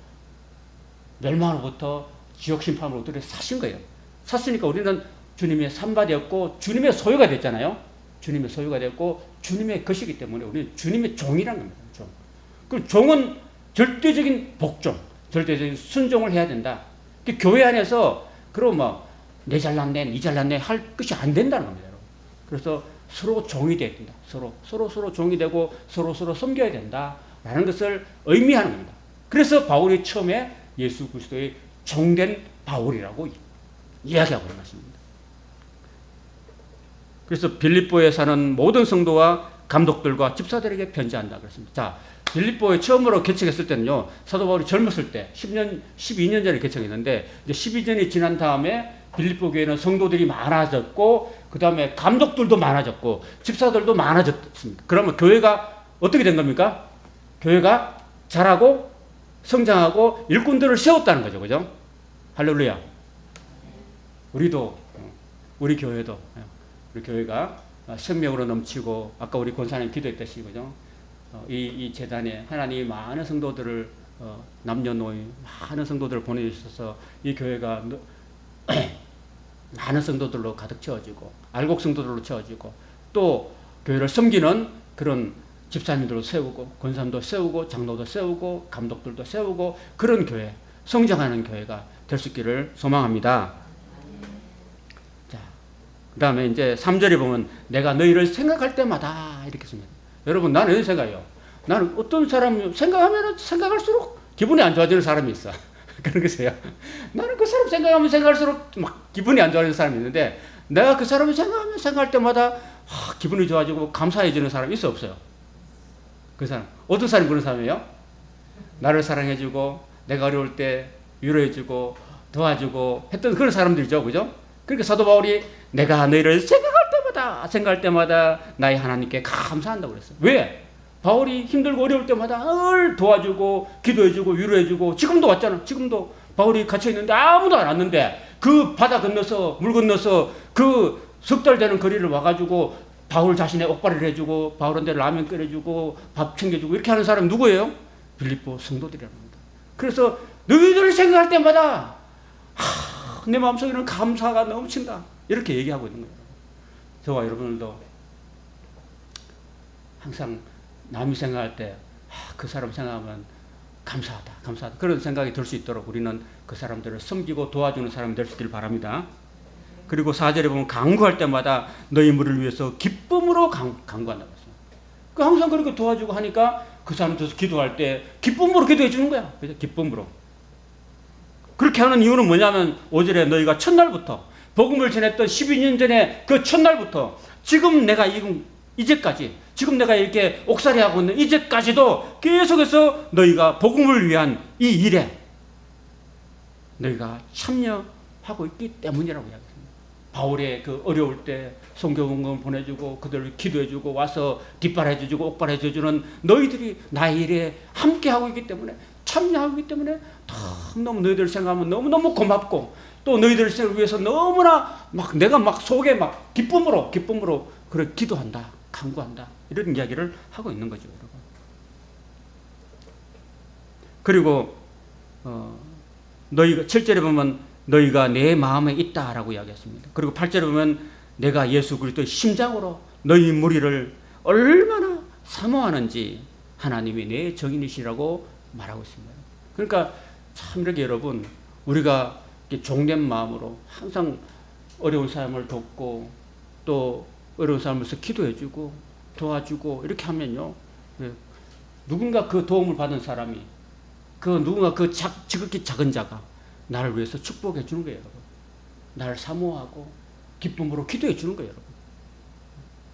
멸망으로부터, 지옥 심판으로부터 이렇게 사신 거예요. 샀으니까 우리는 주님의 산바되었고 주님의 소유가 됐잖아요. 주님의 소유가 됐고 주님의 것이기 때문에 우리는 주님의 종이라는 겁니다. 종. 그 종은 절대적인 복종, 절대적인 순종을 해야 된다. 교회 안에서 그럼 내 잘났네, 니 잘났네 할 것이 안 된다는 겁니다. 그래서 서로 종이 되어야 된다. 서로 종이 되고 서로 섬겨야 된다라는 것을 의미하는 겁니다. 그래서 바울이 처음에 예수 그리스도의 종된 바울이라고 이야기하고 있는 것입니다. 그래서 빌립보에 사는 모든 성도와 감독들과 집사들에게 편지한다 그랬습니다. 자, 빌립보에 처음으로 개척했을 때는요, 사도 바울이 젊었을 때 12년 전에 개척했는데 이제 12년이 지난 다음에 빌립보 교회는 성도들이 많아졌고 그 다음에 감독들도 많아졌고 집사들도 많아졌습니다. 그러면 교회가 어떻게 된 겁니까? 교회가 자라고 성장하고 일꾼들을 세웠다는 거죠. 그죠? 할렐루야. 우리 교회도 우리 교회가 생명으로 넘치고 아까 우리 권사님 기도했듯이 그죠? 이 재단에 하나님이 많은 성도들을 남녀노인 많은 성도들을 보내주셔서 이 교회가 많은 성도들로 가득 채워지고 알곡 성도들로 채워지고 또 교회를 섬기는 그런 집사님들도 세우고 권사님도 세우고 장로도 세우고 감독들도 세우고 그런 교회, 성장하는 교회가 될 수 있기를 소망합니다. 자, 그 다음에 이제 3절에 보면 내가 너희를 생각할 때마다 이렇게 씁니다. 여러분 나는 이런 생각이에요. 나는 어떤 사람 생각하면 생각할수록 기분이 안 좋아지는 사람이 있어. 그런 거세요. 나는 그 사람 생각하면 생각할수록 막 기분이 안 좋아지는 사람이 있는데 내가 그 사람을 생각하면 생각할 때마다 기분이 좋아지고 감사해지는 사람이 있어 없어요? 그 사람 어떤 사람이 그런 사람이에요? 나를 사랑해주고 내가 어려울 때 위로해주고 도와주고 했던 그런 사람들이죠. 그죠? 그러니까 사도 바울이 내가 너희를 생각할 때마다 나의 하나님께 감사한다고 그랬어요. 왜? 바울이 힘들고 어려울 때마다 늘 도와주고 기도해주고 위로해주고 지금도 왔잖아. 지금도 바울이 갇혀있는데 아무도 안 왔는데 그 바다 건너서 물 건너서 그 석 달 되는 거리를 와가지고 바울 자신의 옥발이를 해주고 바울한테 라면 끓여주고 밥 챙겨주고 이렇게 하는 사람이 누구예요? 빌립보 성도들이라는 겁니다. 그래서 너희들을 생각할 때마다 내 마음속에는 감사가 넘친다 이렇게 얘기하고 있는 거예요. 저와 여러분들도 항상 남이 생각할 때 그 사람 생각하면 감사하다 그런 생각이 들 수 있도록 우리는 그 사람들을 섬기고 도와주는 사람이 될 수 있기를 바랍니다. 그리고 4절에 보면 간구할 때마다 너희 무리를 위해서 기쁨으로 간구한다고 했어요. 그 항상 그렇게 도와주고 하니까 그 사람들 기도할 때 기쁨으로 기도해 주는 거야. 그죠? 기쁨으로. 그렇게 하는 이유는 뭐냐면 5절에 너희가 첫날부터 복음을 전했던 12년 전에 그 첫날부터 지금 내가 이제까지 지금 내가 이렇게 옥살이하고 있는 이제까지도 계속해서 너희가 복음을 위한 이 일에 너희가 참여하고 있기 때문이라고 이야기합니다. 바울의 그 어려울 때 성경원금 보내주고 그들을 기도해주고 와서 뒷발해주고 옥발해주는 너희들이 나의 일에 함께하고 있기 때문에 참여하고 있기 때문에 너무 너희들을 생각하면 너무너무 고맙고 또 너희들을 위해서 너무나 내가 속에 기쁨으로 그래 기도한다 간구한다 이런 이야기를 하고 있는 거죠. 여러분. 그리고 너희가 7절에 보면 너희가 내 마음에 있다라고 이야기했습니다. 그리고 8절에 보면 내가 예수 그리스도의 심장으로 너희 무리를 얼마나 사모하는지 하나님이 내 정인이시라고 말하고 있습니다. 그러니까 참 이렇게 여러분 우리가 종된 마음으로 항상 어려운 사람을 돕고 또 어려운 사람에서 기도해주고 도와주고 이렇게 하면요, 누군가 그 도움을 받은 사람이, 누군가 지극히 작은 자가 나를 위해서 축복해 주는 거예요, 여러분. 나를 사모하고 기쁨으로 기도해 주는 거예요, 여러분.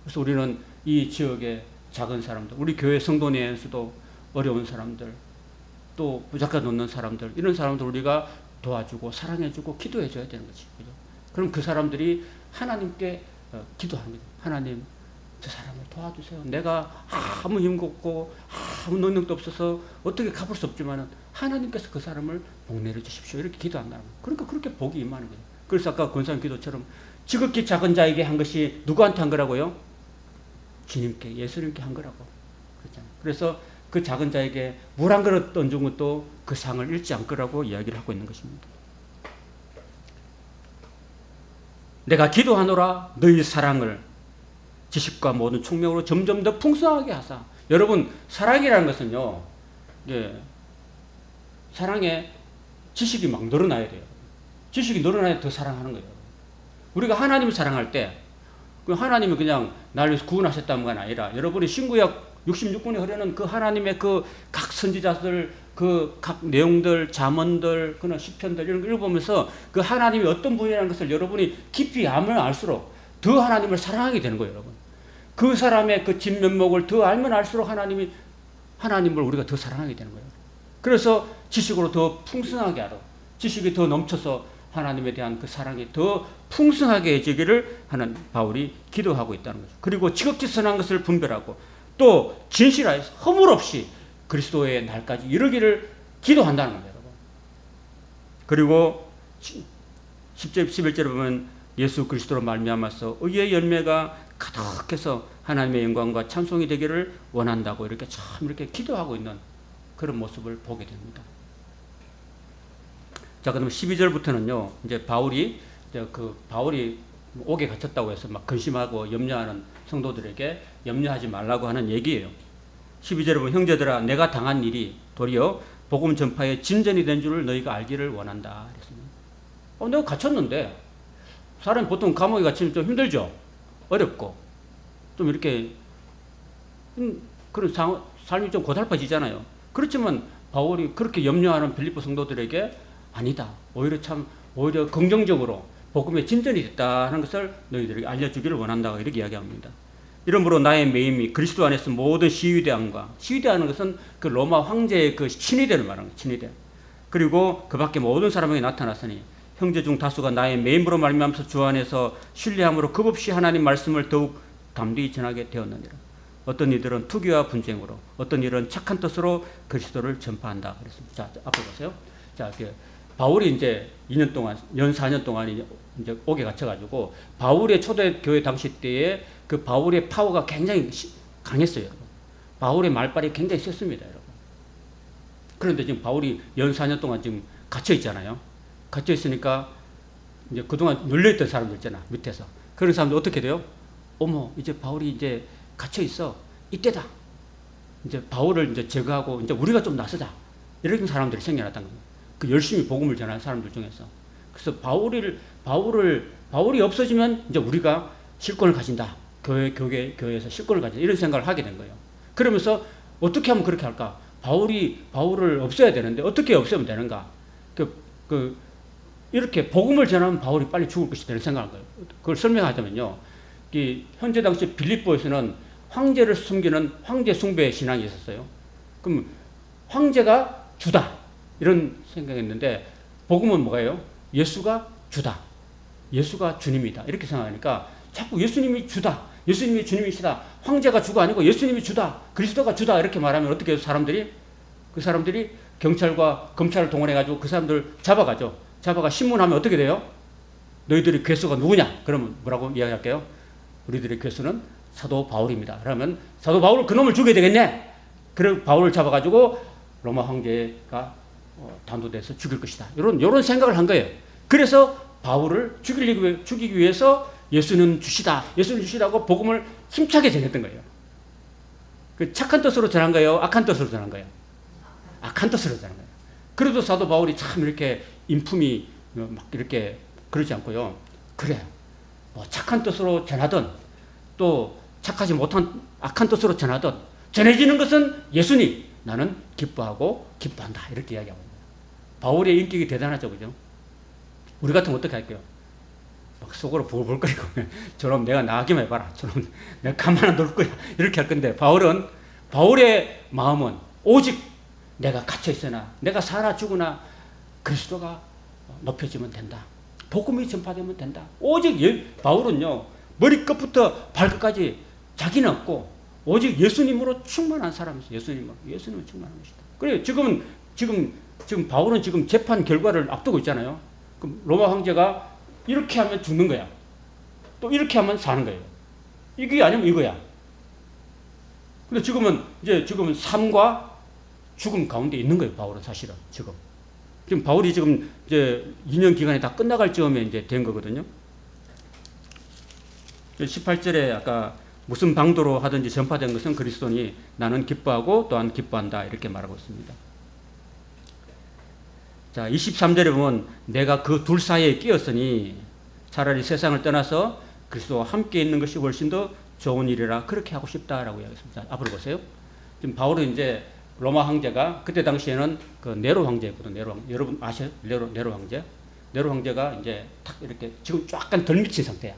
그래서 우리는 이 지역의 작은 사람들, 우리 교회 성도 내에서도 어려운 사람들, 또 부잡게 놓는 사람들, 이런 사람들 우리가 도와주고 사랑해주고 기도해줘야 되는 거지. 그죠? 그럼 그 사람들이 하나님께 기도하는 거죠. 하나님, 저 사람을 도와주세요. 내가 아무 힘도 없고 아무 능력도 없어서 어떻게 갚을 수 없지만 하나님께서 그 사람을 복내려 주십시오. 이렇게 기도한다는 거예요. 그러니까 그렇게 복이 임하는 거예요. 그래서 아까 권사님 기도처럼 지극히 작은 자에게 한 것이 누구한테 한 거라고요? 주님께, 예수님께 한 거라고 그랬잖아요. 그래서 그 작은 자에게 물 한 그릇 던진 것도 그 상을 잃지 않을 거라고 이야기를 하고 있는 것입니다. 내가 기도하노라 너희 사랑을 지식과 모든 총명으로 점점 더 풍성하게 하사. 여러분, 사랑이라는 것은요, 사랑에 지식이 막 늘어나야 돼요. 지식이 늘어나야 더 사랑하는 거예요. 우리가 하나님을 사랑할 때, 하나님이 그냥 나를 위해서 구원하셨다는 건 아니라, 여러분이 신구약 66권에 흐르는 그 하나님의 그 각 선지자들, 그 각 내용들, 잠언들, 그런 시편들 이런 걸 읽어보면서 그 하나님이 어떤 분이라는 것을 여러분이 깊이 알면 알수록 더 하나님을 사랑하게 되는 거예요, 여러분. 그 사람의 그 진면목을 더 알면 알수록 하나님을 우리가 더 사랑하게 되는 거예요. 그래서 지식으로 더 풍성하게 하고, 지식이 더 넘쳐서 하나님에 대한 그 사랑이 더 풍성하게 해지기를 하는 바울이 기도하고 있다는 거죠. 그리고 지극히 선한 것을 분별하고 또 진실하여 허물 없이 그리스도의 날까지 이르기를 기도한다는 겁니다, 여러분. 그리고 10절, 11절에 보면 예수 그리스도로 말미암아서 의의 열매가 가득해서 하나님의 영광과 찬송이 되기를 원한다고 이렇게 참 이렇게 기도하고 있는 그런 모습을 보게 됩니다. 자, 그럼 12절부터는요, 이제 바울이 옥에 갇혔다고 해서 막 근심하고 염려하는 성도들에게 염려하지 말라고 하는 얘기예요. 12절에 보면 형제들아, 내가 당한 일이 도리어 복음 전파의 진전이 된 줄을 너희가 알기를 원한다. 그랬습니다. 내가 갇혔는데, 사람이 보통 감옥에 갇히면 좀 힘들죠? 어렵고, 좀 이렇게, 그런 삶이 좀 고달파지잖아요. 그렇지만 바울이 그렇게 염려하는 빌립보 성도들에게 아니다. 오히려 긍정적으로 복음의 진전이 됐다 하는 것을 너희들에게 알려주기를 원한다고 이렇게 이야기합니다. 이러므로 나의 매임이 그리스도 안에서 모든 시위대함과, 시위대하는 것은 그 로마 황제의 그 친위대를 말하는 거예요. 친위대. 그리고 그 밖에 모든 사람에게 나타났으니 형제 중 다수가 나의 매임으로 말미암아서 주 안에서 신뢰함으로 급없이 하나님 말씀을 더욱 담대히 전하게 되었느니라. 어떤 이들은 투기와 분쟁으로, 어떤 일은 착한 뜻으로 그리스도를 전파한다. 그랬습니다. 자, 앞에 보세요. 자, 바울이 이제 2년 동안, 연 4년 동안 이제 옥에 갇혀가지고, 바울의 초대교회 당시 때에 그 바울의 파워가 굉장히 강했어요, 여러분. 바울의 말발이 굉장히 셌습니다, 여러분. 그런데 지금 바울이 연 4년 동안 지금 갇혀있잖아요. 갇혀있으니까, 이제 그동안 눌려있던 사람들 있잖아, 밑에서. 그런 사람들 어떻게 돼요? 어머, 이제 바울이 이제 갇혀있어. 이때다. 이제 바울을 이제 제거하고, 이제 우리가 좀 나서자. 이런 사람들이 생겨났다는 거예요. 그 열심히 복음을 전하는 사람들 중에서. 그래서 바울이 없어지면 이제 우리가 실권을 가진다. 교회에서 실권을 가진다. 이런 생각을 하게 된 거예요. 그러면서 어떻게 하면 그렇게 할까? 바울을 없애야 되는데 어떻게 없애면 되는가? 이렇게 복음을 전하면 바울이 빨리 죽을 것이다. 이런 생각을 한 거예요. 그걸 설명하자면요. 현재 당시 빌립보에서는 황제를 숨기는 황제 숭배 신앙이 있었어요. 그럼 황제가 주다. 이런 생각했는데 복음은 뭐예요? 예수가 주다. 예수가 주님이다. 이렇게 생각하니까 자꾸 예수님이 주다. 예수님이 주님이시다. 황제가 주가 아니고 예수님이 주다. 그리스도가 주다. 이렇게 말하면 어떻게 해요? 그 사람들이 경찰과 검찰을 동원해가지고 그 사람들 잡아가죠. 잡아가 신문하면 어떻게 돼요? 너희들의 괴수가 누구냐? 그러면 뭐라고 이야기할게요? 우리들의 괴수는 사도 바울입니다. 그러면 사도 바울 그놈을 죽여야 되겠네. 그리고 바울을 잡아가지고 로마 황제가 단도돼서 죽일 것이다. 이런 생각을 한 거예요. 그래서 바울을 죽이기 위해서 예수는 주시다. 예수는 주시다고 복음을 힘차게 전했던 거예요. 그 착한 뜻으로 전한 거예요? 악한 뜻으로 전한 거예요? 악한 뜻으로 전한 거예요. 그래도 사도 바울이 참 이렇게 인품이 막 이렇게 그러지 않고요. 그래. 착한 뜻으로 전하든 또 착하지 못한 악한 뜻으로 전하든 전해지는 것은 예수님, 나는 기뻐하고 기뻐한다 이렇게 이야기하고 있는 거예요. 바울의 인격이 대단하죠, 그죠? 우리 같으면 어떻게 할게요? 막 속으로 부글부글거리고 저놈 내가 나가기만 해봐라, 저놈 내가 가만 안 둘 거야 이렇게 할 건데, 바울의 마음은 오직 내가 갇혀있으나 내가 살아 죽으나 그리스도가 높여지면 된다, 복음이 전파되면 된다. 오직 바울은요 머리끝부터 발끝까지 자기는 없고 오직 예수님으로 충만한 사람이었어요. 예수님은 충만한 것이다. 그래요. 지금 바울은 지금 재판 결과를 앞두고 있잖아요. 그럼 로마 황제가 이렇게 하면 죽는 거야. 또 이렇게 하면 사는 거예요. 이게 아니면 이거야. 근데 지금은 삶과 죽음 가운데 있는 거예요. 바울은 사실은 지금 바울이 지금 이제 2년 기간이 다 끝나갈 즈음에 이제 된 거거든요. 18절에 아까 무슨 방도로 하든지 전파된 것은 그리스도니 나는 기뻐하고 또한 기뻐한다 이렇게 말하고 있습니다. 자, 23절에 보면 내가 그 둘 사이에 끼었으니 차라리 세상을 떠나서 그리스도와 함께 있는 것이 훨씬 더 좋은 일이라 그렇게 하고 싶다라고 이야기했습니다. 앞으로 보세요. 지금 바울은 이제 로마 황제가 그때 당시에는 그 네로 황제였거든요. 네로 황제. 여러분 아셔요? 네로 황제. 네로 황제가 이제 탁 이렇게 지금 약간 덜 미친 상태야.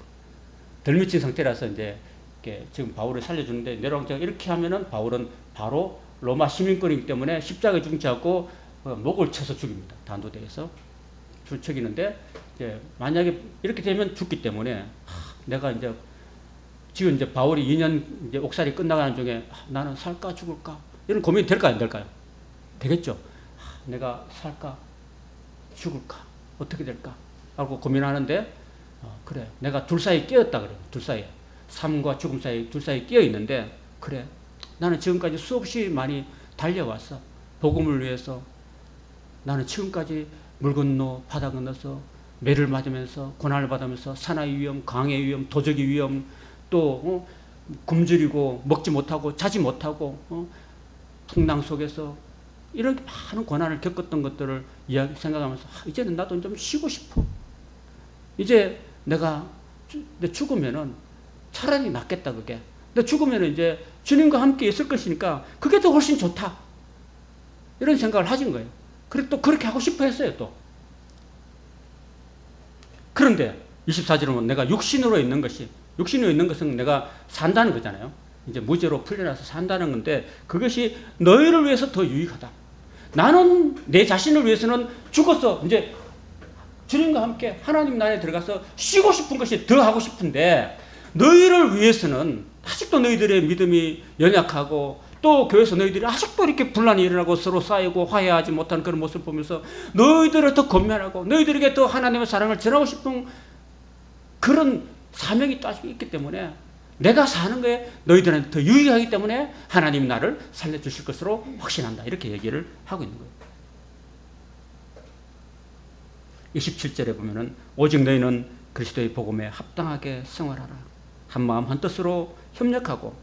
덜 미친 상태라서 이제 이렇게 지금 바울을 살려주는데, 네로 황제가 이렇게 하면은 바울은 바로 로마 시민권이기 때문에 십자가에 죽지 않고 목을 쳐서 죽입니다. 단도대에서 죽이는데, 이제 만약에 이렇게 되면 죽기 때문에 내가 이제 지금 이제 바울이 2년 이제 옥살이 끝나가는 중에 나는 살까 죽을까 이런 고민이 될까요, 안 될까요? 되겠죠. 내가 살까 죽을까 어떻게 될까 하고 고민하는데, 그래 내가 둘 사이에 끼었다 그래요. 둘 사이에, 삶과 죽음 사이 둘 사이에 끼어 있는데, 그래 나는 지금까지 수없이 많이 달려왔어. 복음을 위해서 나는 지금까지 물 건너 바다 건너서 매를 맞으면서 고난을 받으면서 사나이 위험, 강의 위험, 도적의 위험, 또 굶주리고 먹지 못하고 자지 못하고 풍랑 속에서 이런 많은 고난을 겪었던 것들을 생각하면서 이제는 나도 좀 쉬고 싶어. 이제 내가 죽으면은 차라리 낫겠다 그게. 근데 죽으면은 이제 주님과 함께 있을 것이니까 그게 더 훨씬 좋다. 이런 생각을 하신 거예요. 그래 또 그렇게 하고 싶어 했어요 또. 그런데 24절은 내가 육신으로 있는 것은 내가 산다는 거잖아요. 이제 무죄로 풀려나서 산다는 건데, 그것이 너희를 위해서 더 유익하다. 나는 내 자신을 위해서는 죽어서 이제 주님과 함께 하나님 나라에 들어가서 쉬고 싶은 것이 더 하고 싶은데, 너희를 위해서는 아직도 너희들의 믿음이 연약하고 또 교회에서 너희들이 아직도 이렇게 분란이 일어나고 서로 싸이고 화해하지 못하는 그런 모습을 보면서 너희들을 더 권면하고 너희들에게 더 하나님의 사랑을 전하고 싶은 그런 사명이 또 아직 있기 때문에, 내가 사는 거에 너희들한테 더 유익하기 때문에 하나님 나를 살려주실 것으로 확신한다 이렇게 얘기를 하고 있는 거예요. 27절에 보면은 오직 너희는 그리스도의 복음에 합당하게 생활하라. 한 마음 한 뜻으로 협력하고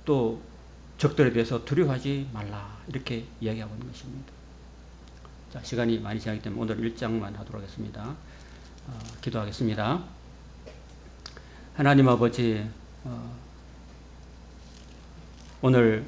또 적들에 대해서 두려워하지 말라 이렇게 이야기하고 있는 것입니다. 자, 시간이 많이 지나기 때문에 오늘 1장만 하도록 하겠습니다. 기도하겠습니다. 하나님 아버지, 오늘